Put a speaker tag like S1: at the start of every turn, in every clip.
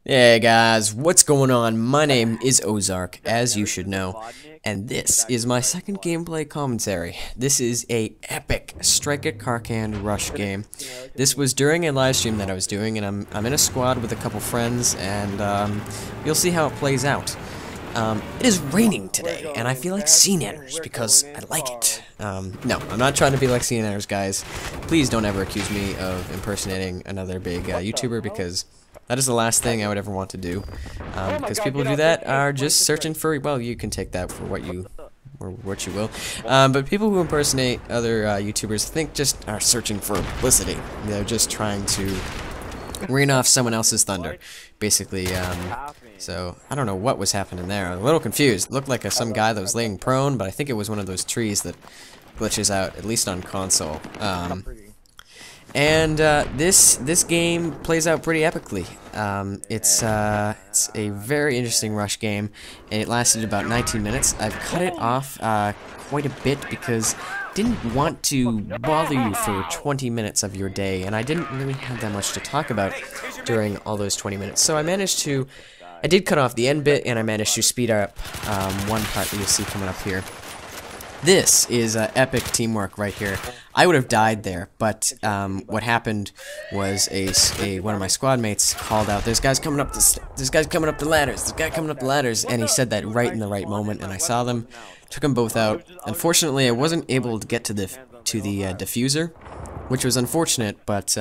S1: Hey guys, what's going on? My name is Ozark, as you should know, and this is my second gameplay commentary. This is a epic Strike It Karkan Rush game. This was during a live stream that I was doing, and I'm in a squad with a couple friends, and you'll see how it plays out. It is raining today, and I feel like CNanners because I like it. No, I'm not trying to be like CNanners, guys. Please don't ever accuse me of impersonating another big YouTuber, because that is the last thing I would ever want to do. Because people who do that are just searching for, well, you can take that for what you will. But people who impersonate other YouTubers, I think, just are searching for publicity. They're just trying to rain off someone else's thunder, basically. So I don't know what was happening there. I'm a little confused. It looked like some guy that was laying prone, but I think it was one of those trees that glitches out, at least on console. This game plays out pretty epically. It's a very interesting rush game, and it lasted about 19 minutes. I've cut it off quite a bit because I didn't want to bother you for 20 minutes of your day, and I didn't really have that much to talk about during all those 20 minutes. So I did cut off the end bit, and I managed to speed up one part that you'll see coming up here. This is epic teamwork right here. I would have died there, but what happened was one of my squad mates called out, "There's guys coming up the ladders. There's guy coming up the ladders," and he said that right in the right moment, and I saw them, took them both out. Unfortunately, I wasn't able to get to the diffuser, which was unfortunate, but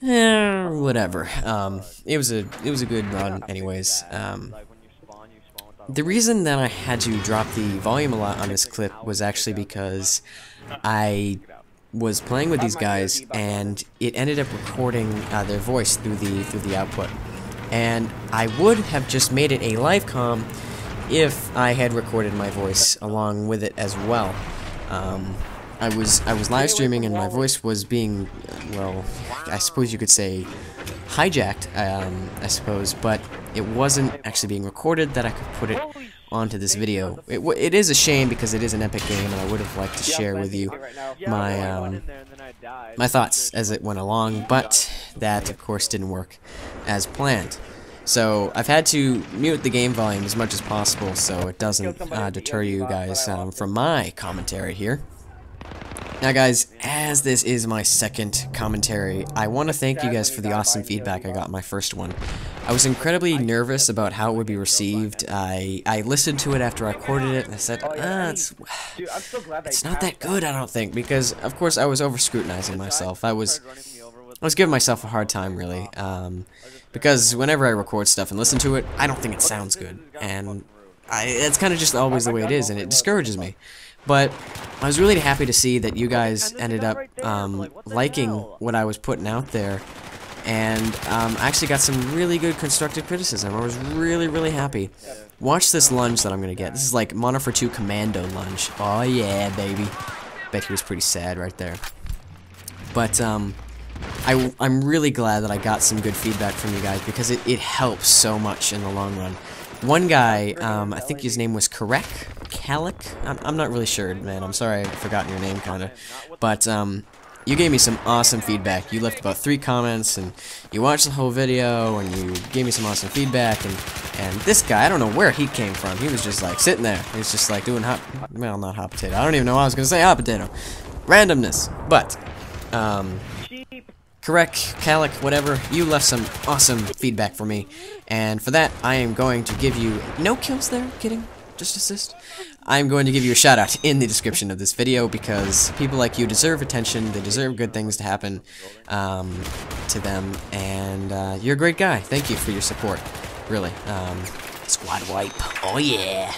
S1: whatever. It was a good run, anyways. The reason that I had to drop the volume a lot on this clip was actually because I was playing with these guys, and it ended up recording their voice through the output. And I would have just made it a live comm if I had recorded my voice along with it as well. I was live streaming, and my voice was being, well, I suppose you could say hijacked, I suppose, but it wasn't actually being recorded that I could put it onto this video. It is a shame because it is an epic game, and I would have liked to share with you my thoughts as it went along, but that, of course, didn't work as planned. So I've had to mute the game volume as much as possible so it doesn't deter you guys from my commentary here. Now guys, as this is my second commentary, I want to thank you guys for the awesome feedback I got in my first one. I was incredibly nervous about how it would be received. I listened to it after I recorded it, and I said, it's not that good, I don't think, because of course I was over-scrutinizing myself. I was giving myself a hard time, really, because whenever I record stuff and listen to it, I don't think it sounds good, and it's kind of just always the way it is, and it discourages me. But I was really happy to see that you guys ended up liking what I was putting out there, and I actually got some really good constructive criticism. I was really happy. Watch this lunge that I'm gonna get. This is like Modern Warfare 2 Commando lunge. Oh yeah, baby. Bet he was pretty sad right there. But I'm really glad that I got some good feedback from you guys, because it helps so much in the long run. One guy, I think his name was Kalik. I'm not really sure, man. I'm sorry, I've forgotten your name, kinda. But you gave me some awesome feedback. You left about 3 comments, and you watched the whole video, and you gave me some awesome feedback. And this guy, I don't know where he came from. He was just like sitting there. He was just like doing well, not hot potato. I don't even know why I was gonna say hot potato. Randomness, but correct, Kalik, whatever, you left some awesome feedback for me, and for that, I am going to give you no kills there, kidding, just assist. I'm going to give you a shout out in the description of this video, because people like you deserve attention, they deserve good things to happen to them, and you're a great guy. Thank you for your support, really. Squad wipe, oh yeah.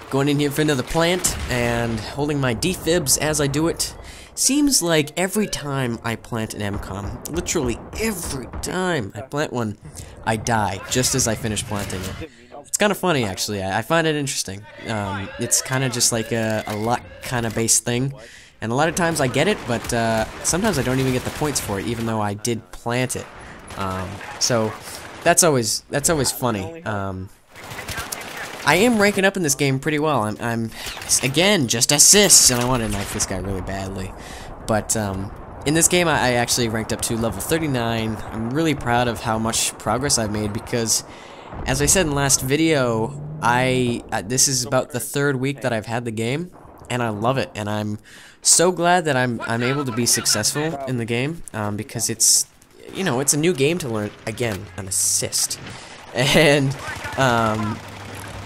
S1: Going in here for another plant, and holding my defibs as I do it. Seems like every time I plant an MCOM, literally every time I plant one, I die just as I finish planting it. It's kind of funny, actually. I find it interesting. It's kind of just like a luck kind of based thing, and a lot of times I get it, but sometimes I don't even get the points for it, even though I did plant it. So that's always funny. I am ranking up in this game pretty well. I'm again, just assists, and I want to knife this guy really badly. But in this game, I actually ranked up to level 39. I'm really proud of how much progress I've made because, as I said in the last video, this is about the 3rd week that I've had the game, and I love it. And I'm so glad that I'm able to be successful in the game because it's, you know, it's a new game to learn. Again, an assist, and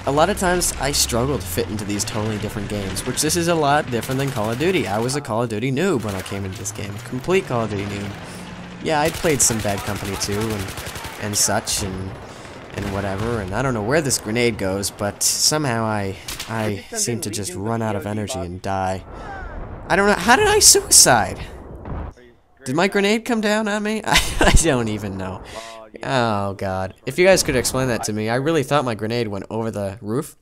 S1: a lot of times I struggle to fit into these totally different games, which this is a lot different than Call of Duty. I was a Call of Duty noob when I came into this game, complete Call of Duty noob. Yeah, I played some Bad Company too, and such, and whatever, and I don't know where this grenade goes, but somehow I seem to just run out of energy and die. I don't know, how did I suicide? Did my grenade come down on me? I don't even know. Oh god. If you guys could explain that to me, I really thought my grenade went over the roof.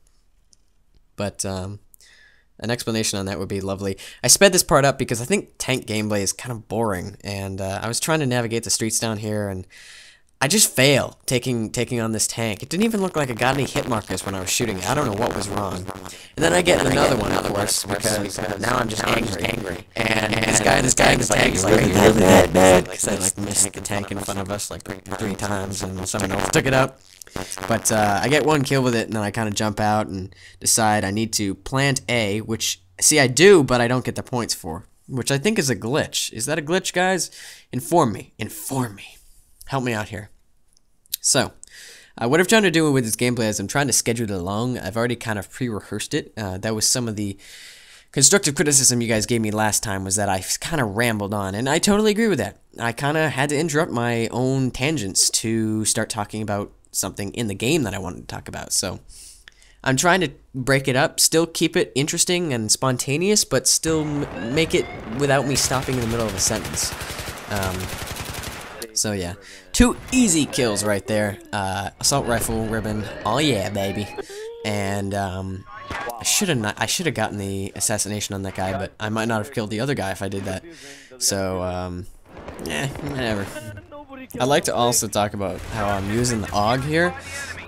S1: But, an explanation on that would be lovely. I sped this part up because I think tank gameplay is kind of boring, and I was trying to navigate the streets down here, and I just fail taking on this tank. It didn't even look like I got any hit markers when I was shooting it. I don't know what was wrong. And then I get another one, of course, because now I'm just angry. And this guy in the tank is like, like missed the tank in front of us like 3 times, and someone else took it out. But I get 1 kill with it, and then I kind of jump out and decide I need to plant A, which, see, I do, but I don't get the points for, which I think is a glitch. Is that a glitch, guys? Inform me. Inform me. Help me out here. So, what I'm trying to do with this gameplay is I'm trying to schedule it along. I've already kind of pre-rehearsed it. That was some of the constructive criticism you guys gave me last time, was that I kind of rambled on, and I totally agree with that. I kind of had to interrupt my own tangents to start talking about something in the game that I wanted to talk about. So, I'm trying to break it up, still keep it interesting and spontaneous, but still make it without me stopping in the middle of a sentence. So yeah, 2 easy kills right there. Assault rifle ribbon, oh yeah, baby. And I should have gotten the assassination on that guy, but I might not have killed the other guy if I did that. So yeah, whatever. I'd like to also talk about how I'm using the AUG here.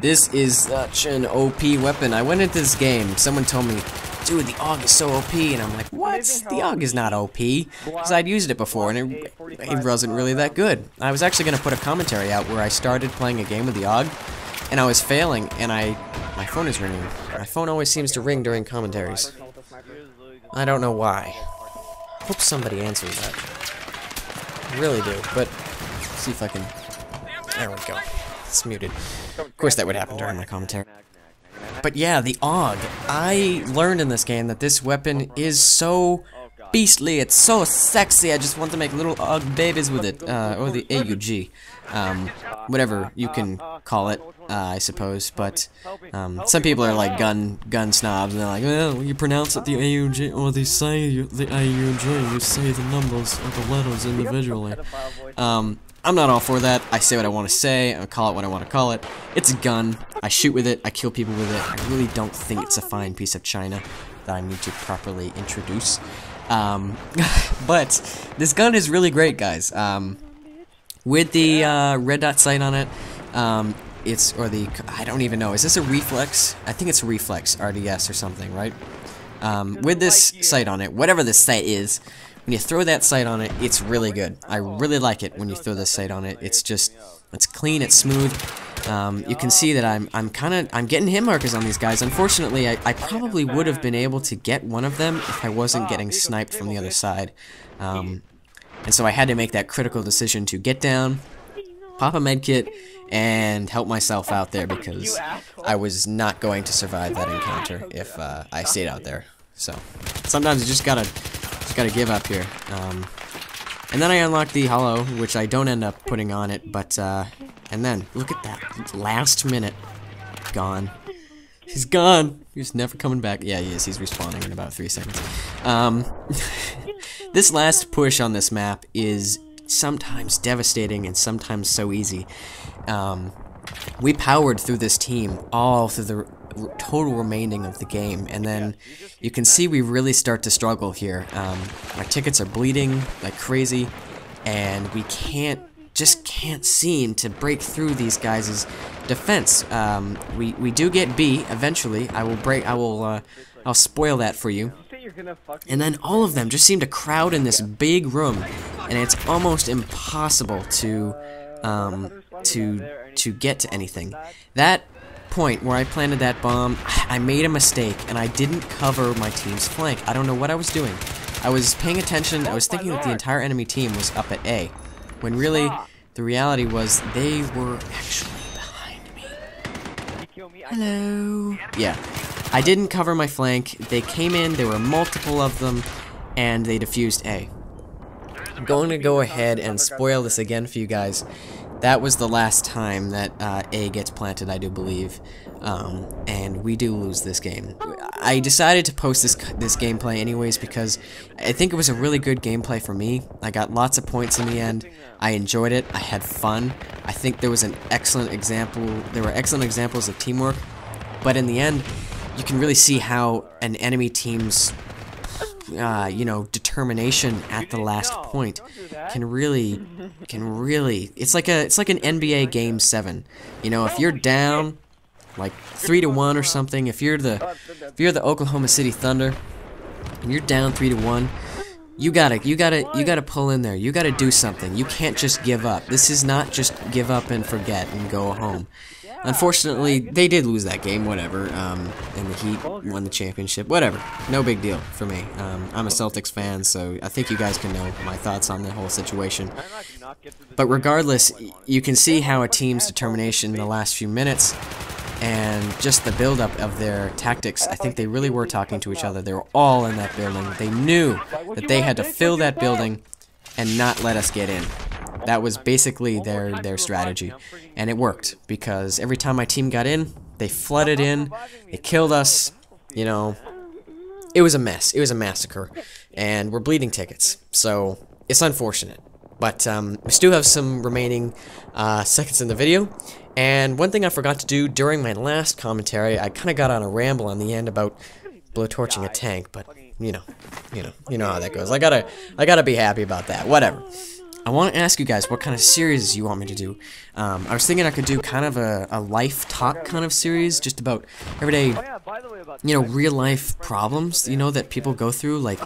S1: This is such an OP weapon. I went into this game, someone told me, dude, the AUG is so OP, and I'm like, what? The AUG is not OP, because I'd used it before, and it wasn't really that good. I was actually going to put a commentary out where I started playing a game with the AUG, and I was failing, and my phone is ringing. My phone always seems to ring during commentaries. I don't know why. Hope somebody answers that. I really do, but see if I can... There we go. It's muted. Of course that would happen during my commentary. But yeah, the AUG. I learned in this game that this weapon is so beastly, it's so sexy, I just want to make little AUG babies with it, or the AUG. Whatever you can call it, I suppose, but some people are like gun snobs, and they're like, well, you pronounce it the AUG, or they say the AUG, you say the numbers or the letters individually. I'm not all for that. I say what I want to say, I call it what I want to call it. It's a gun, I shoot with it, I kill people with it. I really don't think it's a fine piece of china that I need to properly introduce. But this gun is really great, guys. With the red dot sight on it, I don't even know, is this a reflex? I think it's a reflex, RDS or something, right? With this sight on it, whatever this sight is, when you throw that sight on it, it's really good. I really like it when you throw this sight on it. It's just, it's clean, it's smooth. You can see that I'm getting hit markers on these guys. Unfortunately, I probably would have been able to get one of them if I wasn't getting sniped from the other side. And so I had to make that critical decision to get down, pop a medkit, and help myself out there because I was not going to survive that encounter if I stayed out there. So sometimes you just gotta give up here. And then I unlocked the hollow, which I don't end up putting on it, but and then look at that, last minute, gone. He's gone. He's never coming back. Yeah, he is. He's respawning in about 3 seconds. This last push on this map is sometimes devastating and sometimes so easy. We powered through this team all through the total remaining of the game, and then you can see we really start to struggle here. Our tickets are bleeding like crazy, and we just can't seem to break through these guys' defense. We do get B eventually. I'll spoil that for you. And then all of them just seem to crowd in this big room, and it's almost impossible to get to anything. That point where I planted that bomb, I made a mistake, and I didn't cover my team's flank. I don't know what I was doing. I was paying attention, I was thinking that the entire enemy team was up at A, when really, the reality was they were actually behind me. Hello? Yeah. I didn't cover my flank, they came in, there were multiple of them, and they defused A. I'm going to go ahead and spoil this again for you guys. That was the last time that A gets planted, I do believe, and we do lose this game. I decided to post this gameplay anyways because I think it was a really good gameplay for me. I got lots of points in the end. I enjoyed it. I had fun. I think there was an excellent example. There were excellent examples of teamwork, but in the end, you can really see how an enemy team's you know, determination at the last point can really it's like an NBA Game 7. You know, if you're down like 3-1 or something, if you're the Oklahoma City Thunder and you're down 3-1, you gotta pull in there. You gotta do something. You can't just give up. This is not just give up and forget and go home. Unfortunately, they did lose that game, whatever, and the Heat won the championship, whatever, no big deal for me. I'm a Celtics fan, so I think you guys can know my thoughts on the whole situation. But regardless, you can see how a team's determination in the last few minutes, and just the build-up of their tactics, I think they really were talking to each other. They were all in that building. They knew that they had to fill that building and not let us get in. That was basically their strategy, and it worked, because every time my team got in, they flooded in, they killed us, you know, it was a mess, it was a massacre, and we're bleeding tickets, so it's unfortunate, but we still have some remaining seconds in the video, and one thing I forgot to do during my last commentary, I kind of got on a ramble on the end about blowtorching a tank, but you know how that goes. I gotta be happy about that, whatever. I want to ask you guys what kind of series you want me to do. I was thinking I could do kind of a life talk kind of series, just about everyday, you know, real life problems, you know, that people go through, like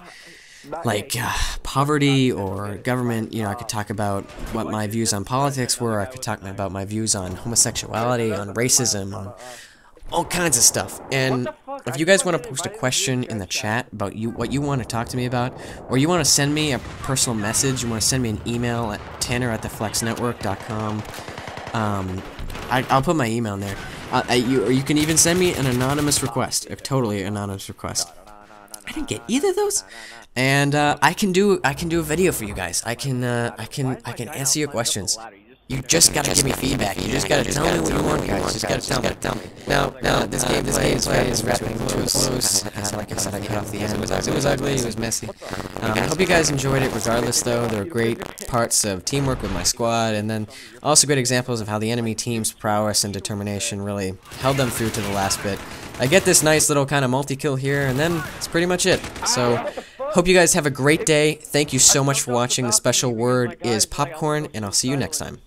S1: poverty or government. You know, I could talk about what my views on politics were. I could talk about my views on homosexuality, on racism, on all kinds of stuff. And if you guys want to post a question in the chat about what you want to talk to me about, or you want to send me a personal message, you want to send me an email at tanner@theflexnetwork.com, I'll put my email in there. Or you can even send me an anonymous request, a totally anonymous request. I didn't get either of those, and I can do a video for you guys. I can answer your questions. You just gotta give me feedback. You just gotta tell me what you want, guys. You just gotta tell me. Now, this gameplay is wrapping to a close. Like I said, I cut off the end. It was ugly. It was messy. I hope you guys enjoyed it. Regardless, though, there were great parts of teamwork with my squad, and then also great examples of how the enemy team's prowess and determination really held them through to the last bit. I get this nice little kind of multi-kill here, and then it's pretty much it. So, hope you guys have a great day. Thank you so much for watching. The special word is popcorn, and I'll see you next time.